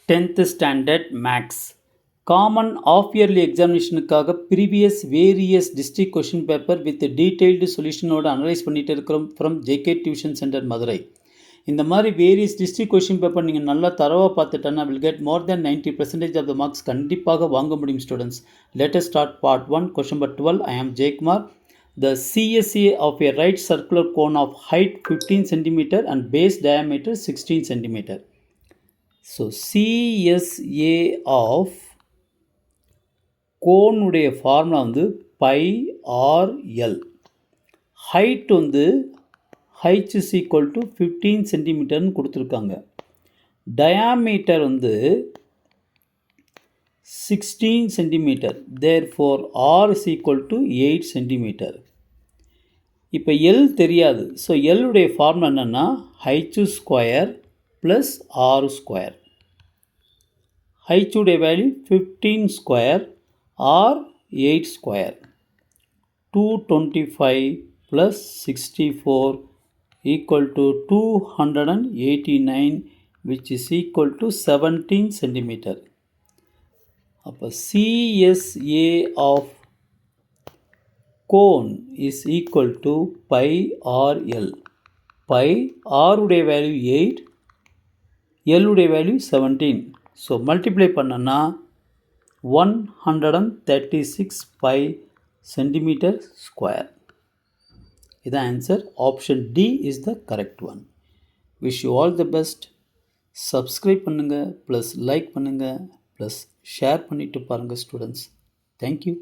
10th standard maths common half yearly எக்ஸாமினேஷனுக்காக previous various district question paper with detailed சொல்யூஷனோட analyse பண்ணிட்டு இருக்கிறோம் from JK tuition centre Madurai. இந்த மாதிரி வேரியஸ் டிஸ்ட்ரிக்ட் கொஷின் பேப்பர் நீங்கள் நல்லா தரவாக பார்த்துட்டேன்னா will get more than 90% of the marks கண்டிப்பாக வாங்க முடியும் students. Let's start part 1 question number 12. I am Jayakumar. The CSA of a right circular cone of height 15 cm and base diameter 16 cm. So CSA of cone உடைய formula வந்து pi r l. Height வந்து h is equal to 15 சென்டிமீட்டர்னு கொடுத்துருக்காங்க. Diameter வந்து 16 centimetre. therefore r is equal to 8 centimetre. இப்போ l தெரியாது. So எல்லுடைய formula என்னென்னா h square plus r square. ஹைச்சுடைய value 15 square, r 8 square. 225 plus 64 equal to 289 which is equal to 17 centimetre. அப்போ CSA of cone is equal to pi r l. pi r உடைய value 8, l உடைய value 17. So multiply பண்ணனா 136 pi centimetre square. இதான் answer. Option D is the correct one. Wish you all the best. Subscribe பண்ணுங்கள், plus like பண்ணுங்கள், plus share பண்ணிவிட்டு பாருங்கள் students. Thank you.